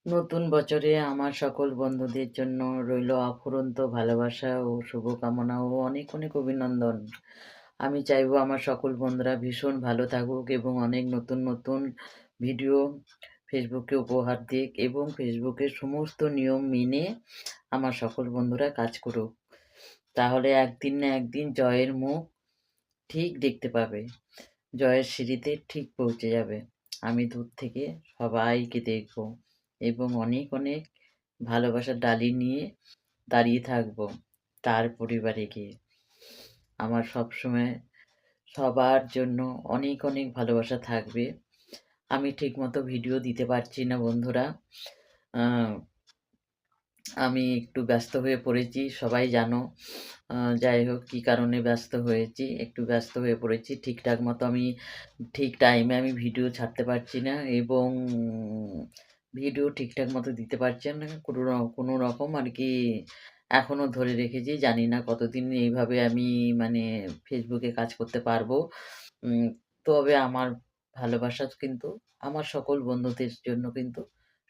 নতুন বছরে আমার সকল বন্ধুদের জন্য রইল অফুরন্ত ভালোবাসা ও শুভকামনা ও অনেক অনেক অভিনন্দন। আমি চাইবো আমার সকল বন্ধুরা ভীষণ ভালো থাকুক এবং অনেক নতুন নতুন ভিডিও ফেসবুকে উপহার দিক এবং ফেসবুকের সমস্ত নিয়ম মেনে আমার সকল বন্ধুরা কাজ করুক। তাহলে একদিন না একদিন জয়ের মুখ ঠিক দেখতে পাবে। জয়ের সিঁড়িতে ঠিক পৌঁছে যাবে। আমি দূর থেকে সবাইকে দেখব এবং অনেক অনেক ভালোবাসার ডালি নিয়ে দাঁড়িয়ে থাকবো তার পরিবারে গিয়ে। আমার সবসময় সবার জন্য অনেক অনেক ভালোবাসা থাকবে। আমি ঠিকমতো ভিডিও দিতে পারছি না বন্ধুরা। আ আমি একটু ব্যস্ত হয়ে পড়েছি, সবাই জানো। যাই হোক কী কারণে ব্যস্ত হয়েছি, একটু ব্যস্ত হয়ে পড়েছি। ঠিকঠাক মতো আমি ঠিক টাইমে আমি ভিডিও ছাড়তে পারছি না এবং ভিডিও ঠিকঠাক মতো দিতে পারছি না। কোনো রকম আরকি এখনও ধরে রেখেছি। জানি না কতদিন এইভাবে আমি মানে ফেসবুকে কাজ করতে পারবো। উম তবে আমার ভালোবাসা কিন্তু আমার সকল বন্ধুদের জন্য কিন্তু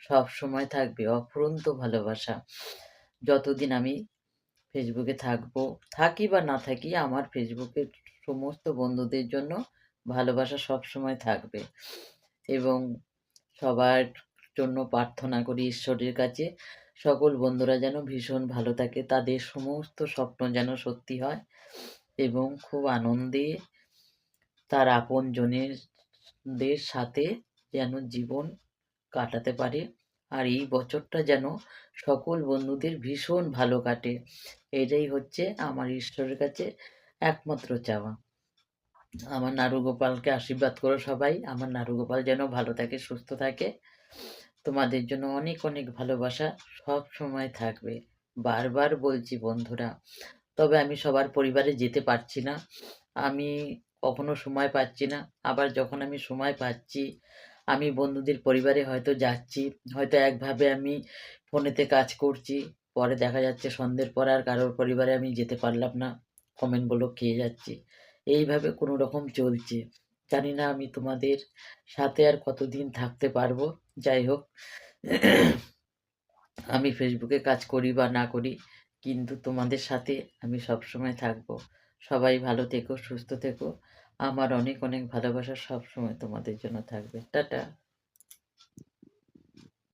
সবসময় থাকবে অফুরন্ত ভালোবাসা। যতদিন আমি ফেসবুকে থাকবো, থাকি বা না থাকি আমার ফেসবুকের সমস্ত বন্ধুদের জন্য ভালোবাসা সবসময় থাকবে এবং সবার জন্য প্রার্থনা করি ঈশ্বরের কাছে সকল বন্ধুরা যেন ভীষণ ভালো থাকে, তাদের সমস্ত স্বপ্ন যেন সত্যি হয় এবং খুব আনন্দে তার আপনজনের দের সাথে যেন জীবন কাটাতে পারে। আর এই বছরটা যেন সকল বন্ধুদের ভীষণ ভালো কাটে। এটাই হচ্ছে আমার ঈশ্বরের কাছে একমাত্র চাওয়া। আমার নাড়ুগোপালকে আশীর্বাদ করো সবাই। আমার নাড়ুগোপাল যেন ভালো থাকে, সুস্থ থাকে। তোমাদের জন্য অনেক অনেক ভালোবাসা সবসময় থাকবে। বারবার বলছি বন্ধুরা। তবে আমি সবার পরিবারে যেতে পারছি না। আমি কখনো সময় পাচ্ছি না। আবার যখন আমি সময় পাচ্ছি, আমি বন্ধুদের পরিবারে হয়তো যাচ্ছি। হয়তো একভাবে আমি ফোনেতে কাজ করছি। পরে দেখা যাচ্ছে সন্ধ্যের পর আর কারোর পরিবারে আমি যেতে পারলাম না। কমেন্টগুলো খেয়ে যাচ্ছি। এইভাবে কোনো রকম চলছে। জানি না আমি তোমাদের সাথে আর কতদিন থাকতে পারবো। যাই হোক আমি ফেসবুকে কাজ করি বা না করি কিন্তু তোমাদের সাথে আমি সবসময় থাকবো। সবাই ভালো থেকো, সুস্থ থেকো। আমার অনেক অনেক ভালোবাসা সবসময় তোমাদের জন্য থাকবে। টাটা।